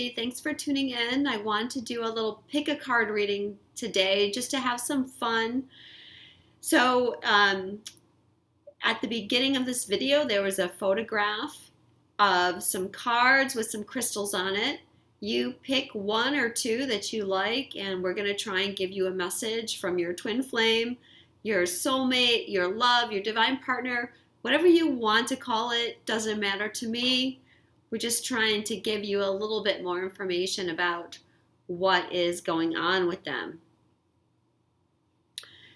everybody. Thanks for tuning in. I want to do a little pick a card reading today just to have some fun. So at the beginning of this video, there was a photograph of some cards with some crystals on it. You pick one or two that you like, and we're going to try and give you a message from your twin flame, your soulmate, your love, your divine partner, whatever you want to call it, doesn't matter to me. We're just trying to give you a little bit more information about what is going on with them.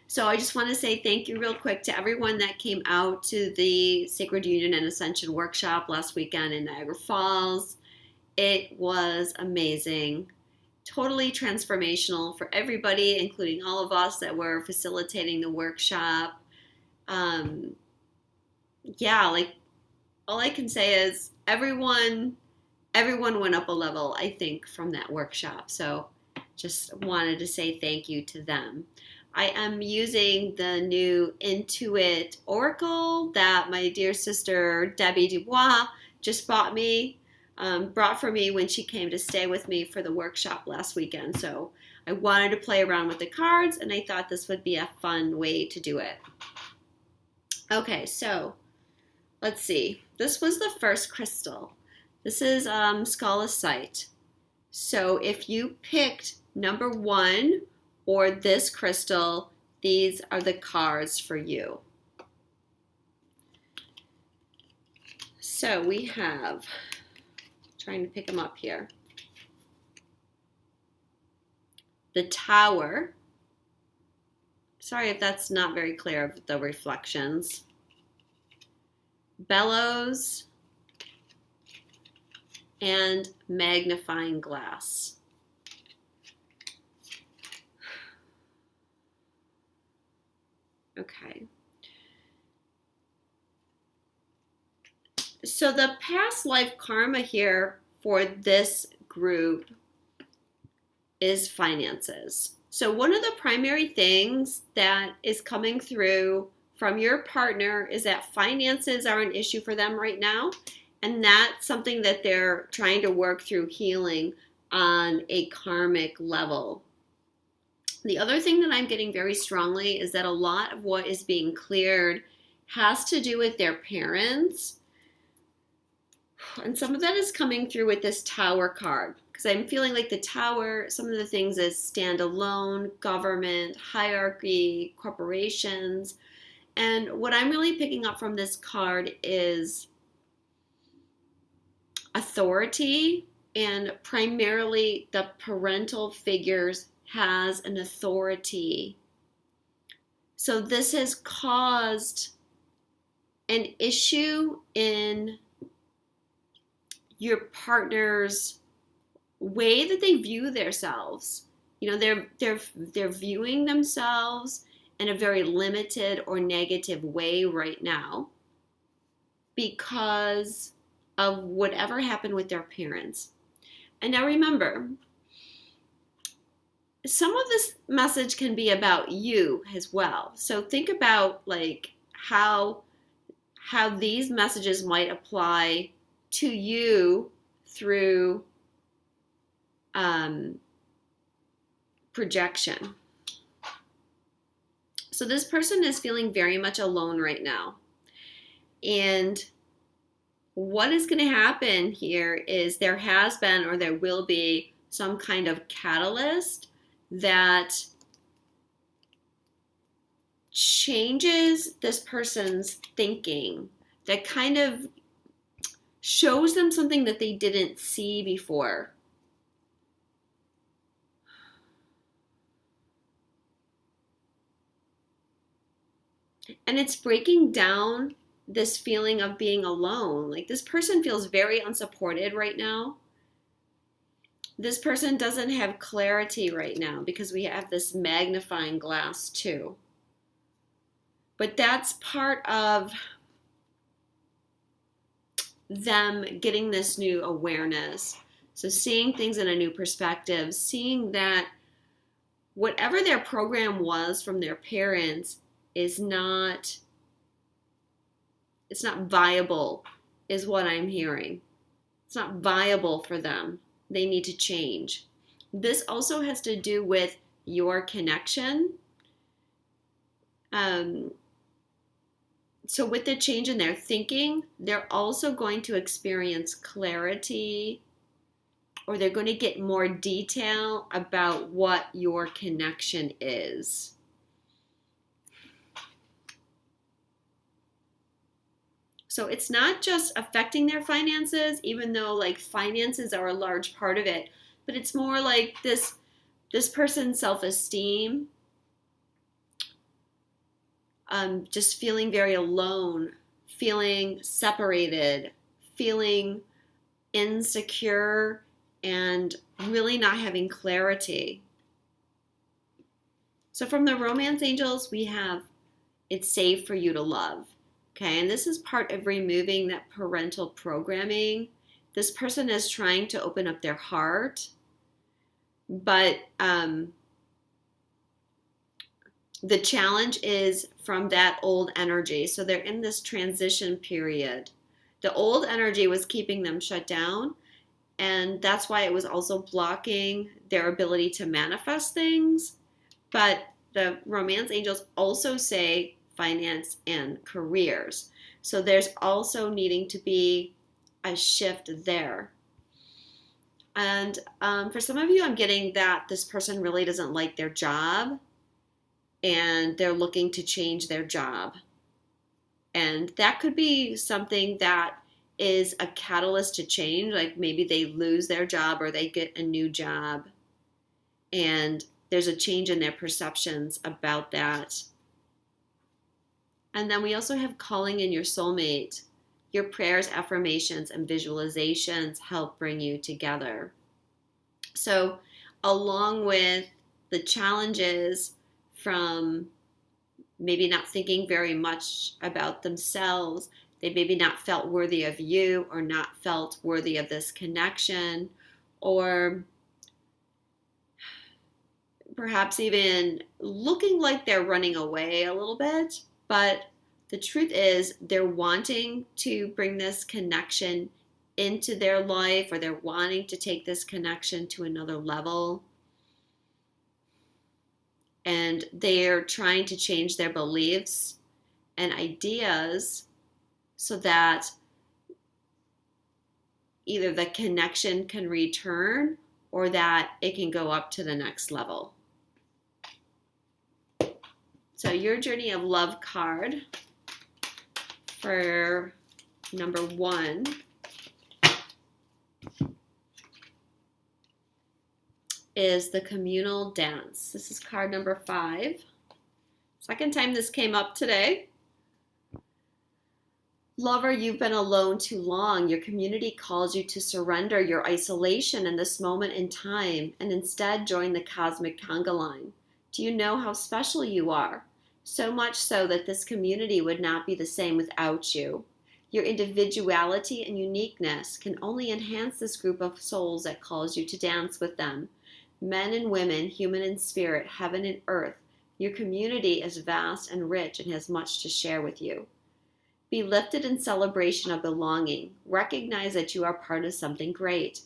So I just want to say thank you real quick to everyone that came out to the Sacred Union and Ascension workshop last weekend in Niagara Falls. It was amazing, totally transformational for everybody, including all of us that were facilitating the workshop. Like all I can say is everyone went up a level, I think, from that workshop. So just wanted to say thank you to them. I am using the new In2it Oracle that my dear sister Debbie Dubois just brought for me when she came to stay with me for the workshop last weekend. So I wanted to play around with the cards, and I thought this would be a fun way to do it. Okay, so let's see. This was the first crystal. This is Scolecite. So if you picked number 1 or this crystal, these are the cards for you. So we have, trying to pick them up here, the Tower. Sorry if that's not very clear of the reflections. Bellows and magnifying glass. Okay. So the past life karma here for this group is finances. So one of the primary things that is coming through from your partner is that finances are an issue for them right now. And that's something that they're trying to work through healing on a karmic level. The other thing that I'm getting very strongly is that a lot of what is being cleared has to do with their parents. And some of that is coming through with this Tower card. Because I'm feeling like the Tower, some of the things is standalone, government, hierarchy, corporations. And what I'm really picking up from this card is authority, and primarily the parental figures has an authority. So this has caused an issue in your partner's way that they view themselves. You know, they're viewing themselves in a very limited or negative way right now because of whatever happened with their parents. And now remember, some of this message can be about you as well. So think about like how these messages might apply to you through projection. So this person is feeling very much alone right now. And what is going to happen here is there has been or there will be some kind of catalyst that changes this person's thinking, that kind of shows them something that they didn't see before. And it's breaking down this feeling of being alone. Like this person feels very unsupported right now. This person doesn't have clarity right now because we have this magnifying glass too. But that's part of them getting this new awareness. So seeing things in a new perspective, seeing that whatever their program was from their parents is not, it's not viable, is what I'm hearing. It's not viable for them they need to change. This also has to do with your connection. So with the change in their thinking, they're also going to experience clarity, or they're going to get more detail about what your connection is. So it's not just affecting their finances, even though like finances are a large part of it, but it's more like this person's self-esteem, just feeling very alone, feeling separated, feeling insecure, and really not having clarity. So from the romance angels, we have, it's safe for you to love. Okay, and this is part of removing that parental programming. This person is trying to open up their heart, but the challenge is from that old energy. So they're in this transition period. The old energy was keeping them shut down, and that's why it was also blocking their ability to manifest things. But the romance angels also say finance and careers. So there's also needing to be a shift there. And for some of you, I'm getting that this person really doesn't like their job, and they're looking to change their job. And that could be something that is a catalyst to change. Like maybe they lose their job or they get a new job, and there's a change in their perceptions about that. And then we also have calling in your soulmate. Your prayers, affirmations, and visualizations help bring you together. So along with the challenges from maybe not thinking very much about themselves, they maybe not felt worthy of you, or not felt worthy of this connection, or perhaps even looking like they're running away a little bit. But the truth is they're wanting to bring this connection into their life, or they're wanting to take this connection to another level. And they're trying to change their beliefs and ideas so that either the connection can return or that it can go up to the next level. So your journey of love card for number 1 is the communal dance. This is card number 5. Second time this came up today. Lover, you've been alone too long. Your community calls you to surrender your isolation in this moment in time and instead join the cosmic conga line. Do you know how special you are? So much so that this community would not be the same without you. Your individuality and uniqueness can only enhance this group of souls that calls you to dance with them. Men and women, human and spirit, heaven and earth, your community is vast and rich and has much to share with you. Be lifted in celebration of belonging. Recognize that you are part of something great.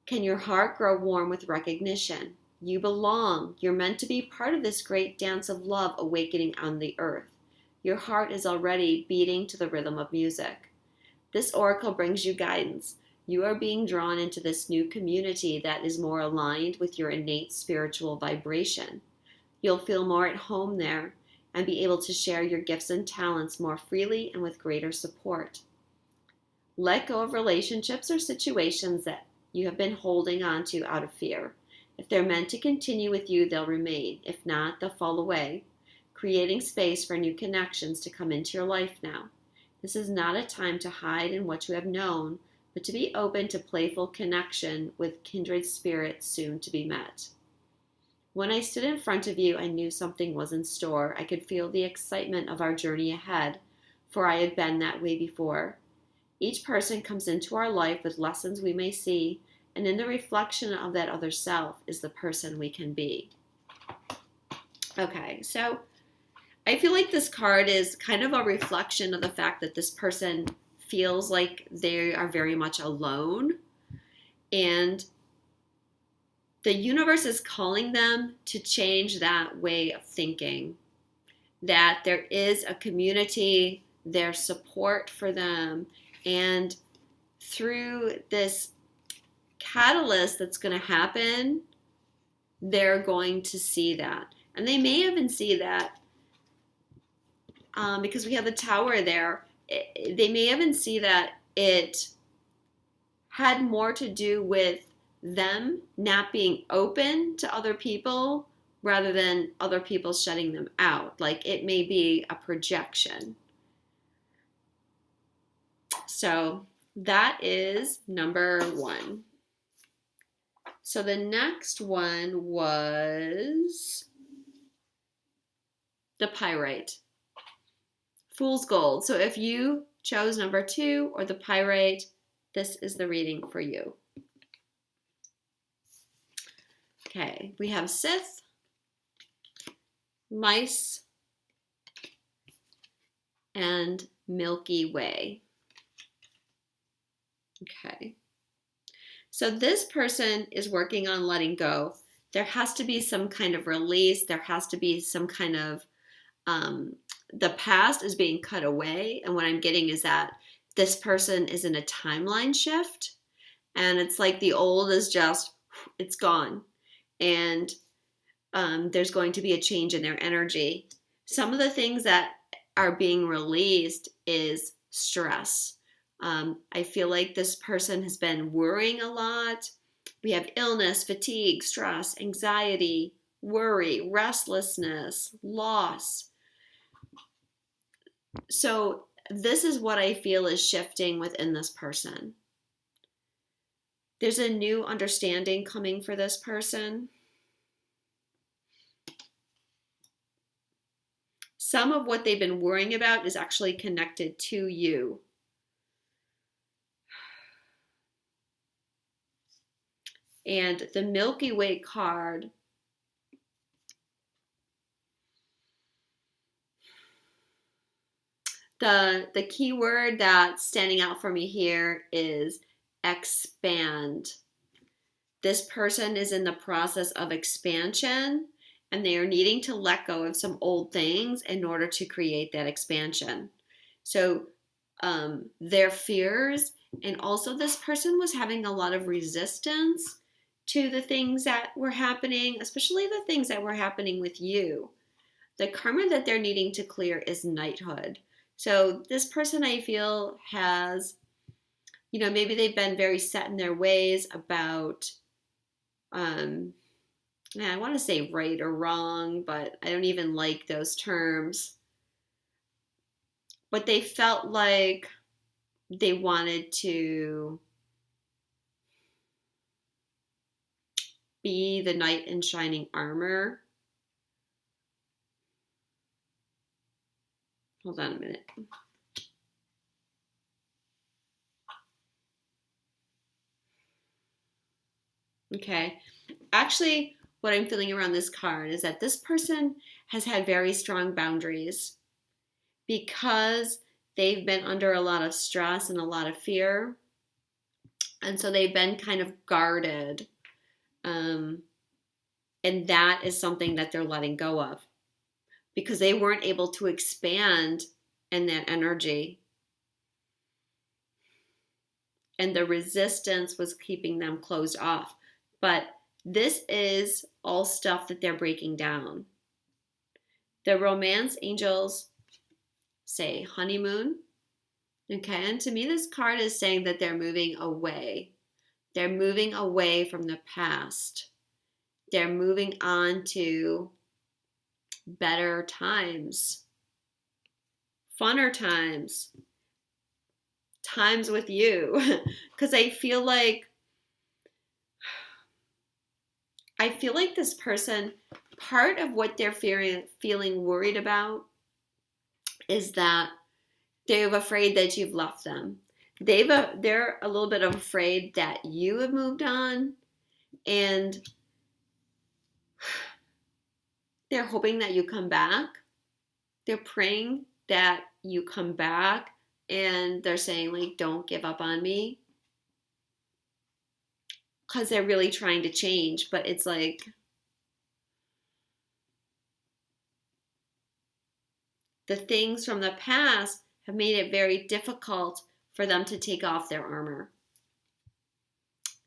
Can your heart grow warm with recognition? You belong. You're meant to be part of this great dance of love awakening on the earth. Your heart is already beating to the rhythm of music. This oracle brings you guidance. You are being drawn into this new community that is more aligned with your innate spiritual vibration. You'll feel more at home there and be able to share your gifts and talents more freely and with greater support. Let go of relationships or situations that you have been holding on to out of fear. If they're meant to continue with you, they'll remain. If not, they'll fall away, creating space for new connections to come into your life now. This is not a time to hide in what you have known, but to be open to playful connection with kindred spirits soon to be met. When I stood in front of you, I knew something was in store. I could feel the excitement of our journey ahead, for I had been that way before. Each person comes into our life with lessons we may see, and in the reflection of that other self is the person we can be. Okay, so I feel like this card is kind of a reflection of the fact that this person feels like they are very much alone. And the universe is calling them to change that way of thinking, that there is a community, there's support for them, and through this catalyst that's going to happen, they're going to see that. And they may even see that because we have the tower there. They may even see that it had more to do with them not being open to other people rather than other people shutting them out. Like it may be a projection. So that is number 1. So the next one was the Pyrite. Fool's Gold. So if you chose number 2 or the Pyrite, this is the reading for you. Okay, we have Sith, Mice, and Milky Way. Okay. So this person is working on letting go. There has to be some kind of release. There has to be some kind of, the past is being cut away. And what I'm getting is that this person is in a timeline shift. And it's like the old is just, it's gone. And there's going to be a change in their energy. Some of the things that are being released is stress. I feel like this person has been worrying a lot. We have illness, fatigue, stress, anxiety, worry, restlessness, loss. So this is what I feel is shifting within this person. There's a new understanding coming for this person. Some of what they've been worrying about is actually connected to you. And the Milky Way card, the key word that's standing out for me here is expand. This person is in the process of expansion, and they are needing to let go of some old things in order to create that expansion. So their fears, and also this person was having a lot of resistance to the things that were happening, especially the things that were happening with you. The karma that they're needing to clear is knighthood. So this person, I feel, has, maybe they've been very set in their ways about, I want to say right or wrong, but I don't even like those terms. But they felt like they wanted to be the knight in shining armor. Hold on a minute. Okay. Actually, what I'm feeling around this card is that this person has had very strong boundaries because they've been under a lot of stress and a lot of fear. And so they've been kind of guarded. And that is something that they're letting go of because they weren't able to expand in that energy. And the resistance was keeping them closed off. But this is all stuff that they're breaking down. The romance angels say honeymoon. Okay, and to me this card is saying that they're moving away. They're moving away from the past. They're moving on to better times, funner times, times with you. Because I feel like this person, part of what they're feeling worried about is that they're afraid that you've left them. They're a little bit afraid that you have moved on, and they're hoping that you come back. They're praying that you come back, and they're saying, like, don't give up on me. because they're really trying to change, but it's like the things from the past have made it very difficult for them to take off their armor.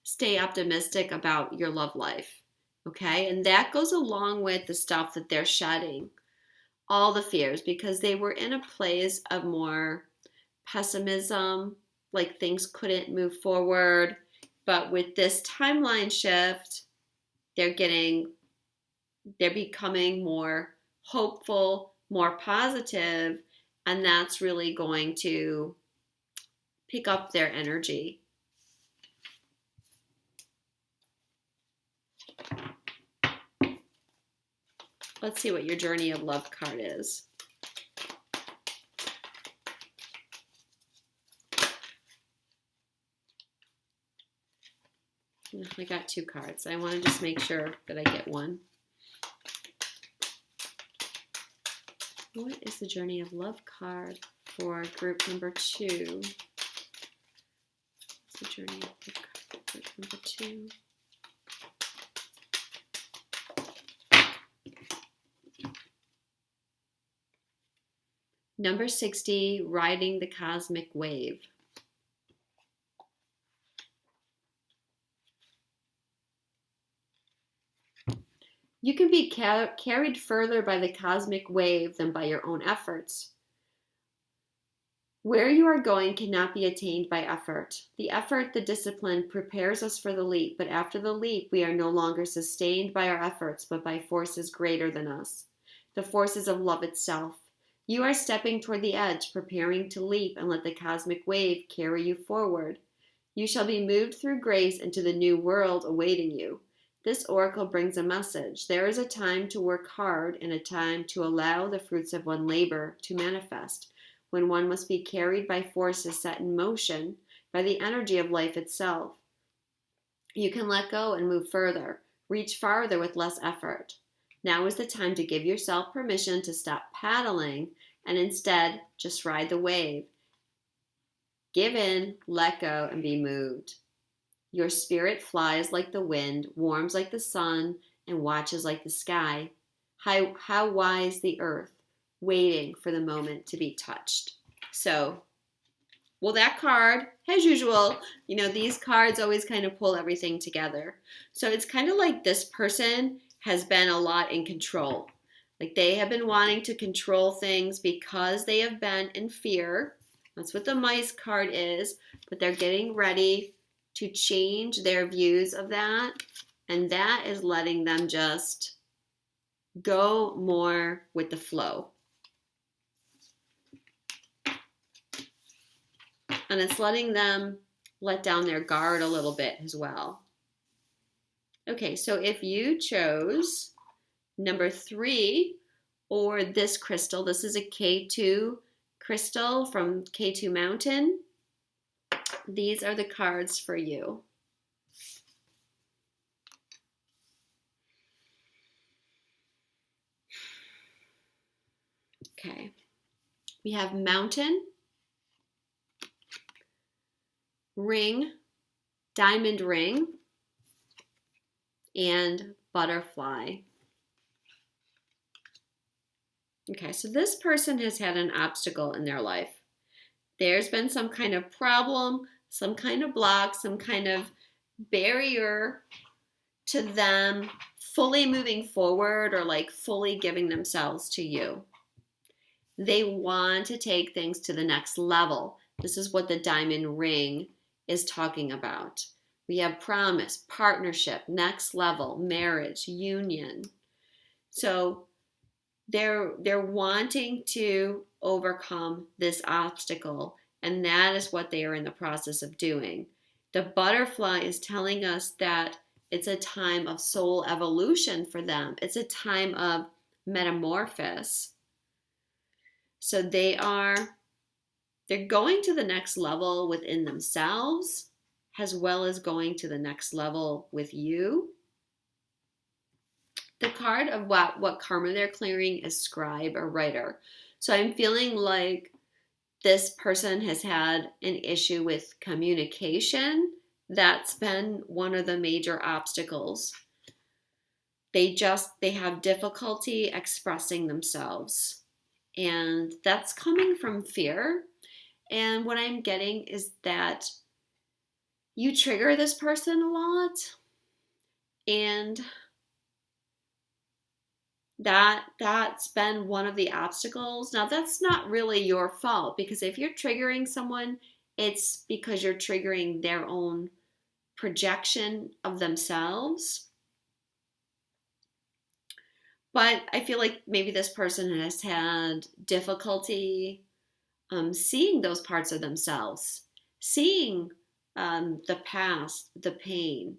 Stay optimistic about your love life, okay? And that goes along with the stuff that they're shedding, all the fears, because they were in a place of more pessimism, like things couldn't move forward. But with this timeline shift, they're becoming more hopeful, more positive, and that's really going to pick up their energy. Let's see what your journey of love card is. I got 2 cards. I want to just make sure that I get one. What is the journey of love card for group number 2? What's the journey of love card for group number 2? Number 60, riding the cosmic wave. You can be carried further by the cosmic wave than by your own efforts. Where you are going cannot be attained by effort. The effort, the discipline, prepares us for the leap, but after the leap, we are no longer sustained by our efforts, but by forces greater than us, the forces of love itself. You are stepping toward the edge, preparing to leap, and let the cosmic wave carry you forward. You shall be moved through grace into the new world awaiting you. This oracle brings a message. There is a time to work hard and a time to allow the fruits of one labor to manifest, when one must be carried by forces set in motion by the energy of life itself. You can let go and move further, reach farther with less effort. Now is the time to give yourself permission to stop paddling and instead just ride the wave. Give in, let go, and be moved. Your spirit flies like the wind, warms like the sun, and watches like the sky. How wise the earth, waiting for the moment to be touched. So, well, that card, as usual, these cards always kind of pull everything together. So it's kind of like this person has been a lot in control. Like they have been wanting to control things because they have been in fear. That's what the mice card is, but they're getting ready to change their views of that, and that is letting them just go more with the flow. And it's letting them let down their guard a little bit as well. Okay, so if you chose number 3 or this crystal, this is a K2 crystal from K2 Mountain. These are the cards for you. Okay, we have mountain, ring, diamond ring, and butterfly. Okay, so this person has had an obstacle in their life. There's been some kind of problem, some kind of block, some kind of barrier to them fully moving forward or like fully giving themselves to you. They want to take things to the next level. This is what the diamond ring is talking about. We have promise, partnership, next level, marriage, union. So they're wanting to overcome this obstacle, and that is what they are in the process of doing. The butterfly is telling us that it's a time of soul evolution for them. It's a time of metamorphosis. So they're going to the next level within themselves, as well as going to the next level with you. The card of what karma they're clearing is scribe or writer. So I'm feeling like this person has had an issue with communication That's been one of the major obstacles. They have difficulty expressing themselves. And that's coming from fear. And what I'm getting is that you trigger this person a lot, and that's been one of the obstacles. Now, that's not really your fault, because if you're triggering someone, it's because you're triggering their own projection of themselves. But I feel like maybe this person has had difficulty seeing those parts of themselves, seeing the past, the pain.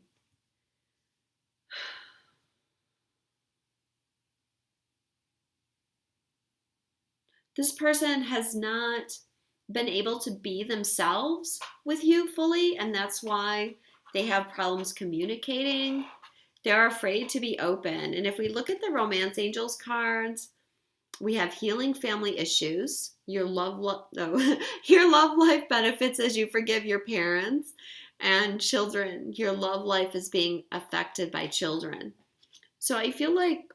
This person has not been able to be themselves with you fully, and that's why they have problems communicating. They're afraid to be open. And if we look at the Romance Angels cards, we have healing family issues. Your love life benefits as you forgive your parents, and children. Your love life is being affected by children. So I feel like,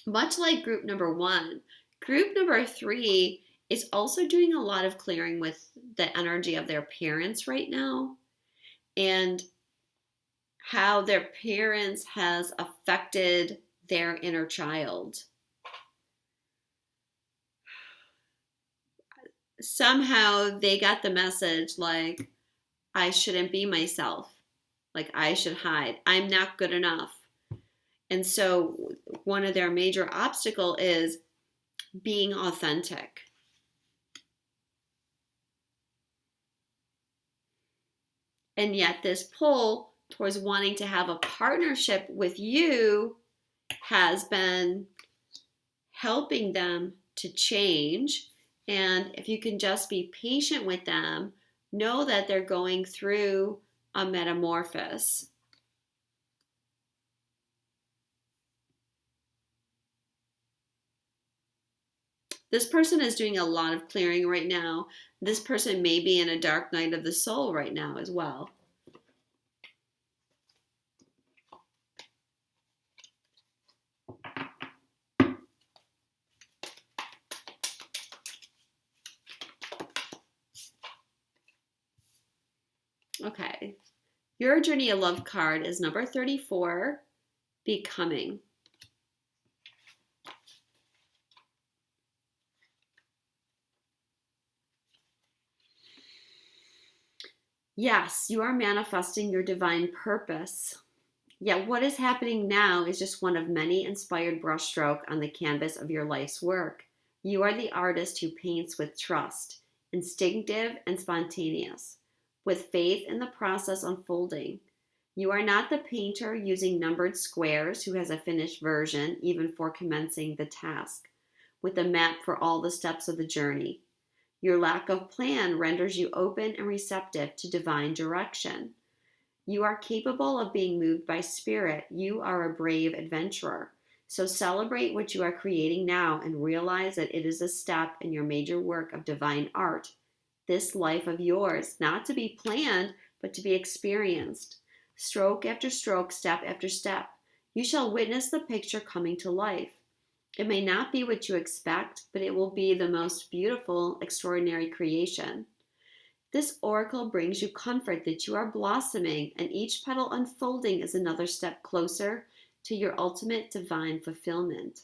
much like group number 1, group number 3 is also doing a lot of clearing with the energy of their parents right now, and how their parents has affected their inner child. Somehow they got the message like, I shouldn't be myself. Like, I should hide. I'm not good enough. And so one of their major obstacle is being authentic. And yet this pull towards wanting to have a partnership with you has been helping them to change. And if you can just be patient with them, know that they're going through a metamorphosis. This person is doing a lot of clearing right now. This person may be in a dark night of the soul right now as well. Okay. Your Journey of Love card is number 34, Becoming. Yes, you are manifesting your divine purpose. Yet what is happening now is just one of many inspired brushstrokes on the canvas of your life's work. You are the artist who paints with trust, instinctive and spontaneous, with faith in the process unfolding. You are not the painter using numbered squares who has a finished version even for commencing the task, with a map for all the steps of the journey. Your lack of plan renders you open and receptive to divine direction. You are capable of being moved by spirit. You are a brave adventurer. So celebrate what you are creating now and realize that it is a step in your major work of divine art. This life of yours, not to be planned, but to be experienced. Stroke after stroke, step after step, you shall witness the picture coming to life. It may not be what you expect, but it will be the most beautiful, extraordinary creation. This oracle brings you comfort that you are blossoming, and each petal unfolding is another step closer to your ultimate divine fulfillment.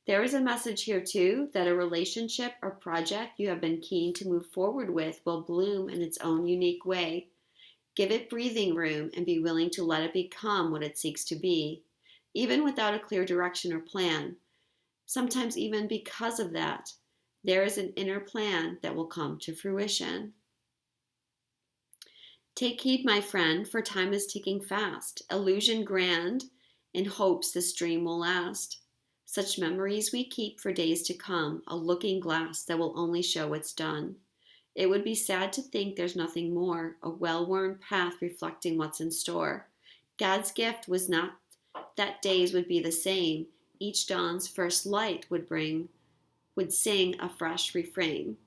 There is a message here too that a relationship or project you have been keen to move forward with will bloom in its own unique way. Give it breathing room and be willing to let it become what it seeks to be, even without a clear direction or plan. Sometimes even because of that, there is an inner plan that will come to fruition. Take heed, my friend, for time is ticking fast. Illusion grand, in hopes this dream will last. Such memories we keep for days to come, a looking glass that will only show what's done. It would be sad to think there's nothing more, a well-worn path reflecting what's in store. God's gift was not that days would be the same. Each dawn's first light would sing a fresh refrain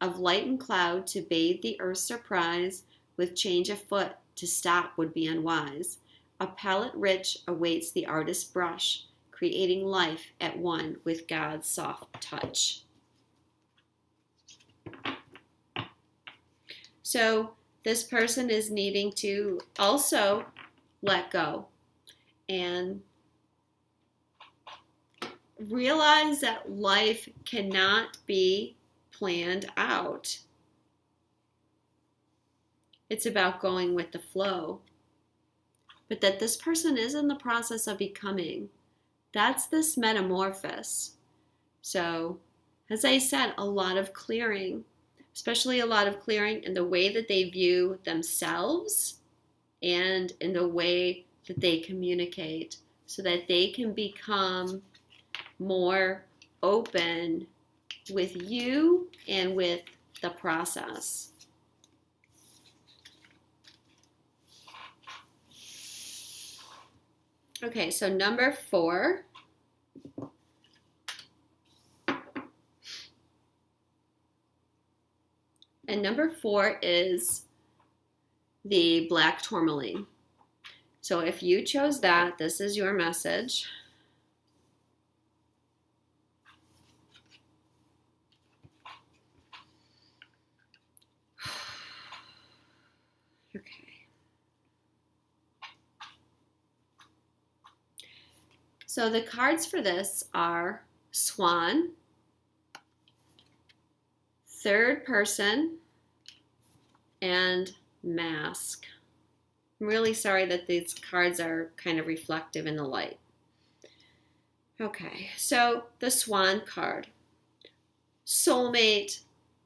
of light and cloud to bathe the earth's surprise, with change afoot, to stop would be unwise. A palette rich awaits the artist's brush, creating life at one with God's soft touch. So this person is needing to also let go and realize that life cannot be planned out. It's about going with the flow. But that this person is in the process of becoming. That's this metamorphosis. So, as I said, a lot of clearing, especially a lot of clearing in the way that they view themselves and in the way that they communicate, so that they can become more open with you and with the process. Okay, so number 4. And number 4 is the black tourmaline. So if you chose that, this is your message. Okay. So the cards for this are Swan, Third Person, and Mask. I'm really sorry that these cards are kind of reflective in the light. Okay, so the Swan card. Soulmate,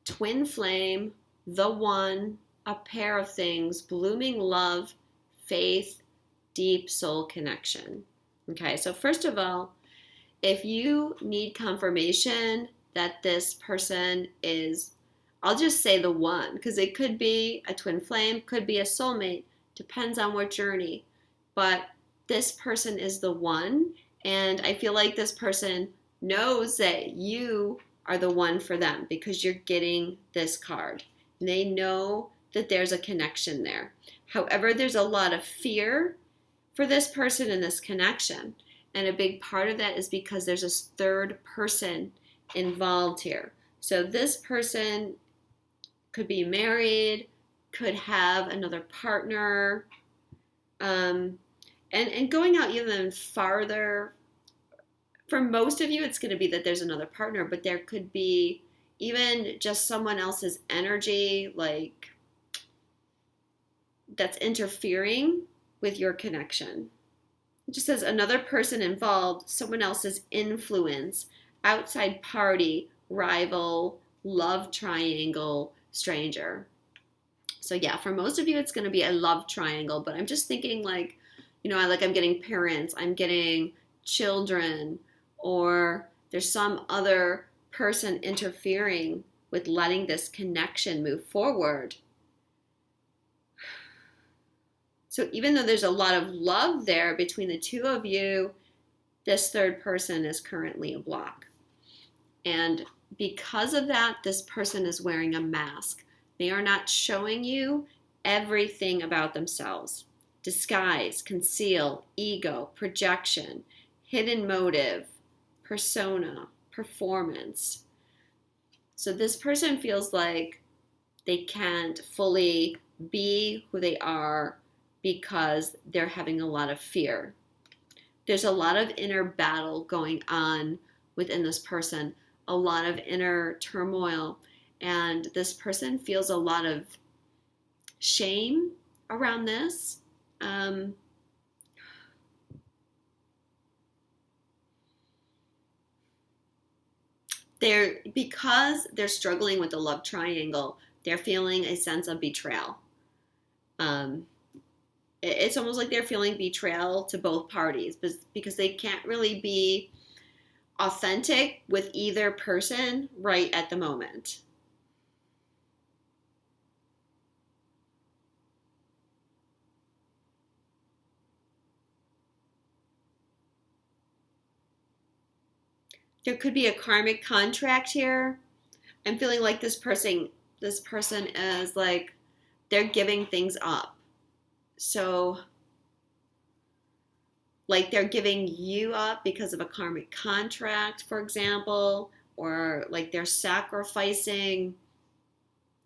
twin flame, the one, a pair of things, blooming love, faith, deep soul connection. Okay, so first of all, if you need confirmation that this person is, I'll just say the one, because it could be a twin flame, could be a soulmate, depends on what journey. But this person is the one, and I feel like this person knows that you are the one for them because you're getting this card. And they know that there's a connection there. However, there's a lot of fear for this person in this connection. And a big part of that is because there's a third person involved here. So this person could be married, could have another partner, and going out even farther. For most of you, it's going to be that there's another partner, but there could be even just someone else's energy, like, that's interfering with your connection. It just says another person involved, someone else's influence, outside party, rival, love triangle, stranger. So yeah, for most of you, it's going to be a love triangle, but I'm just thinking like, I'm getting parents, I'm getting children, or there's some other person interfering with letting this connection move forward. So even though there's a lot of love there between the two of you, this third person is currently a block. And because of that, this person is wearing a mask. They are not showing you everything about themselves. Disguise, conceal, ego, projection, hidden motive, persona, performance. So this person feels like they can't fully be who they are because they're having a lot of fear. There's a lot of inner battle going on within this person, a lot of inner turmoil, and this person feels a lot of shame around this. Because they're struggling with the love triangle, they're feeling a sense of betrayal. It's almost like they're feeling betrayal to both parties because they can't really be authentic with either person right at the moment. There could be a karmic contract here. I'm feeling like this person is like, they're giving things up. So, like they're giving you up because of a karmic contract, for example, or like they're sacrificing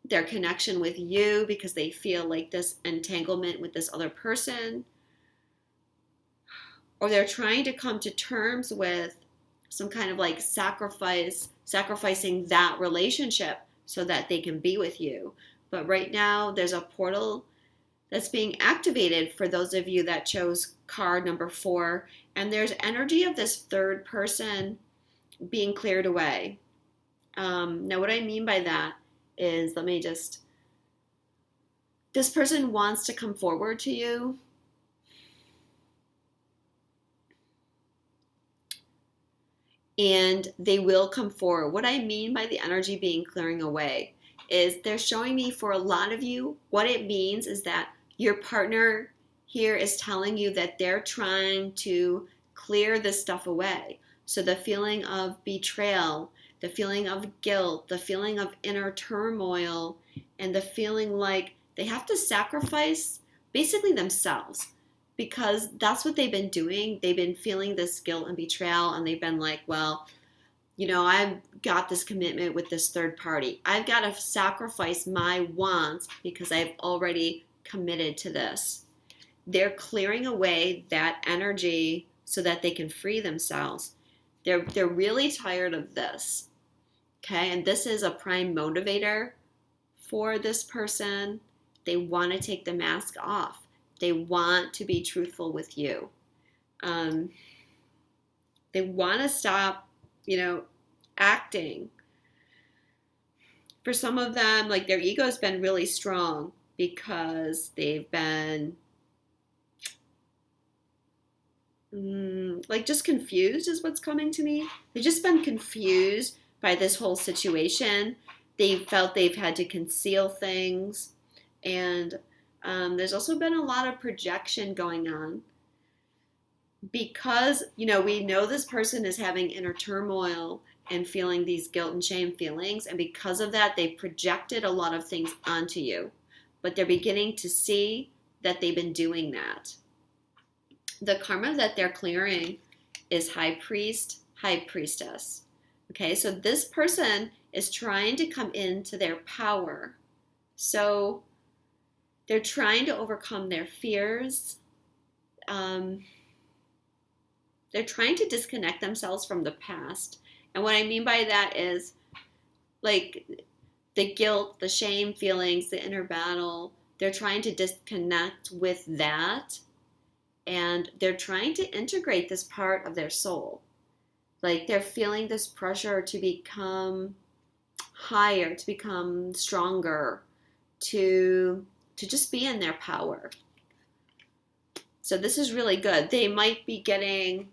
their connection with you because they feel like this entanglement with this other person, or they're trying to come to terms with some kind of like sacrificing that relationship so that they can be with you. But right now there's a portal that's being activated for those of you that chose card number 4, and there's energy of this third person being cleared away. Now what I mean by that is, this person wants to come forward to you. And they will come forward. What I mean by the energy being clearing away is they're showing me, for a lot of you, what it means is that your partner here is telling you that they're trying to clear this stuff away. So the feeling of betrayal, the feeling of guilt, the feeling of inner turmoil, and the feeling like they have to sacrifice basically themselves, because that's what they've been doing. They've been feeling this guilt and betrayal, and they've been like, well, I've got this commitment with this third party. I've got to sacrifice my wants because I've already committed to this. They're clearing away that energy so that they can free themselves. They're really tired of this. Okay, and this is a prime motivator for this person. They want to take the mask off. They want to be truthful with you. They want to stop, acting. For some of them, like their ego's been really strong because they've been just confused is what's coming to me. They've just been confused by this whole situation. They felt they've had to conceal things, and there's also been a lot of projection going on because, we know this person is having inner turmoil and feeling these guilt and shame feelings. And because of that, they projected a lot of things onto you. But they're beginning to see that they've been doing that. The karma that they're clearing is High Priest, High Priestess. Okay, so this person is trying to come into their power. So they're trying to overcome their fears. They're trying to disconnect themselves from the past. And what I mean by that is like the guilt, the shame feelings, the inner battle. They're trying to disconnect with that. And they're trying to integrate this part of their soul. Like they're feeling this pressure to become higher, to become stronger, to just be in their power. So this is really good. They might be getting,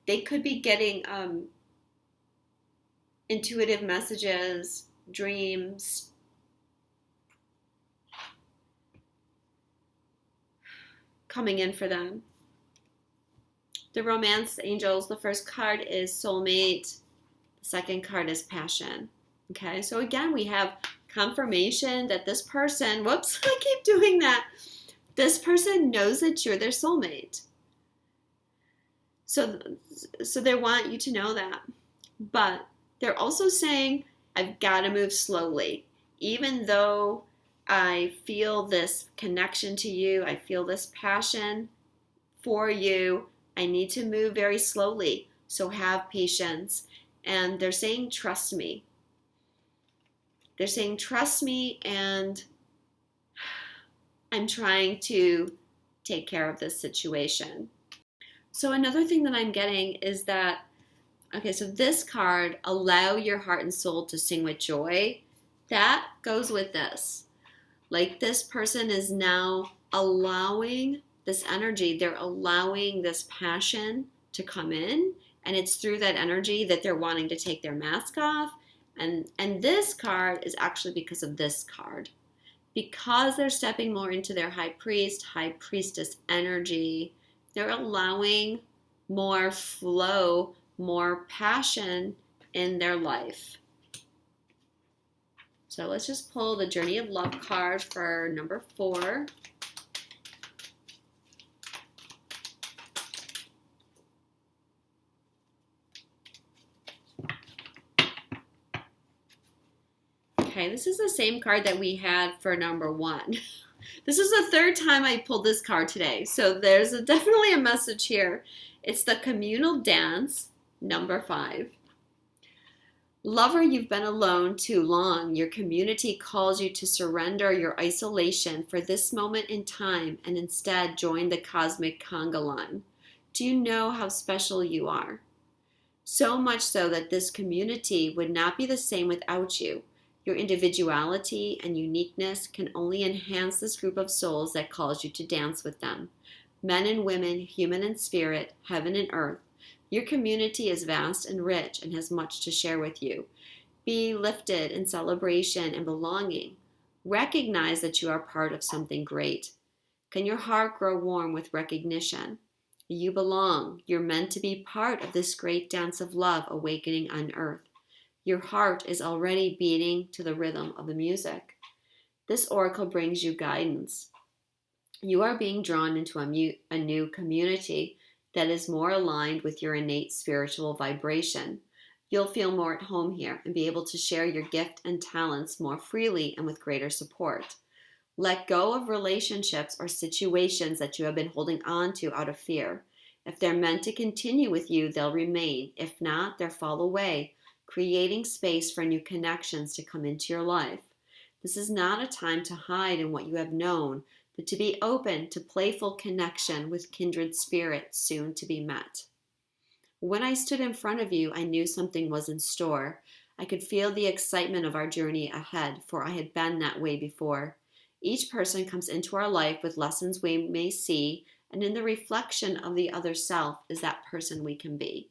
they could be getting intuitive messages, dreams, coming in for them. The romance angels, the first card is soulmate. The second card is passion. Okay, so again, we have confirmation that this person, whoops, I keep doing that. This person knows that you're their soulmate. So they want you to know that. But they're also saying, I've got to move slowly. Even though I feel this connection to you, I feel this passion for you, I need to move very slowly. So have patience. And they're saying, trust me. They're saying, trust me, and I'm trying to take care of this situation. So another thing that I'm getting is that, okay, so this card, allow your heart and soul to sing with joy, that goes with this. Like this person is now allowing this energy, they're allowing this passion to come in, and it's through that energy that they're wanting to take their mask off. And this card is actually because of this card. Because they're stepping more into their high priest, high priestess energy, they're allowing more flow, more passion in their life. So let's just pull the Journey of Love card for number 4. Okay, this is the same card that we had for number 1. This is the 3rd time I pulled this card today, so there's definitely a message here. It's the Communal Dance, number 5. Lover, you've been alone too long. Your community calls you to surrender your isolation for this moment in time and instead join the cosmic conga line. Do you know how special you are? So much so that this community would not be the same without you. Your individuality and uniqueness can only enhance this group of souls that calls you to dance with them. Men and women, human and spirit, heaven and earth. Your community is vast and rich and has much to share with you. Be lifted in celebration and belonging. Recognize that you are part of something great. Can your heart grow warm with recognition? You belong. You're meant to be part of this great dance of love awakening on earth. Your heart is already beating to the rhythm of the music. This oracle brings you guidance. You are being drawn into a new community that is more aligned with your innate spiritual vibration. You'll feel more at home here and be able to share your gift and talents more freely and with greater support. Let go of relationships or situations that you have been holding on to out of fear. If they're meant to continue with you, they'll remain. If not, they'll fall away, creating space for new connections to come into your life. This is not a time to hide in what you have known, but to be open to playful connection with kindred spirits soon to be met. When I stood in front of you, I knew something was in store. I could feel the excitement of our journey ahead, for I had been that way before. Each person comes into our life with lessons we may see, and in the reflection of the other self is that person we can be.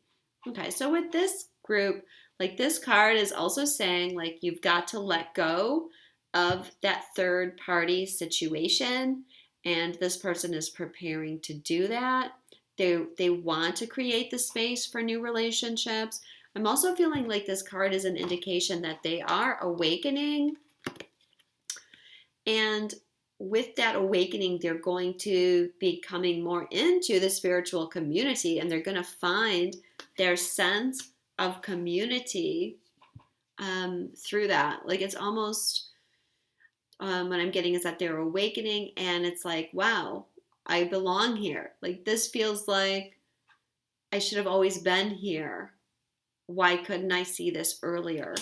Okay, so with this group, like this card is also saying like you've got to let go of that third party situation, and this person is preparing to do that. They want to create the space for new relationships. I'm also feeling like this card is an indication that they are awakening, and with that awakening they're going to be coming more into the spiritual community, and they're going to find their sense of community through that. Like it's almost what I'm getting is that they're awakening, and it's like, wow, I belong here. Like this feels like I should have always been here. Why couldn't I see this earlier?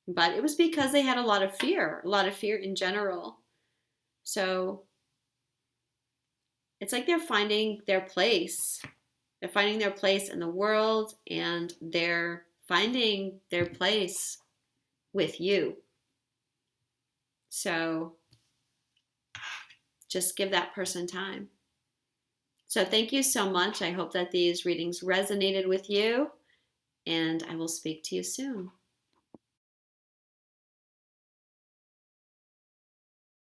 But it was because they had a lot of fear in general. So it's like they're finding their place. They're finding their place in the world, and they're finding their place with you. So just give that person time. So thank you so much. I hope that these readings resonated with you, and I will speak to you soon.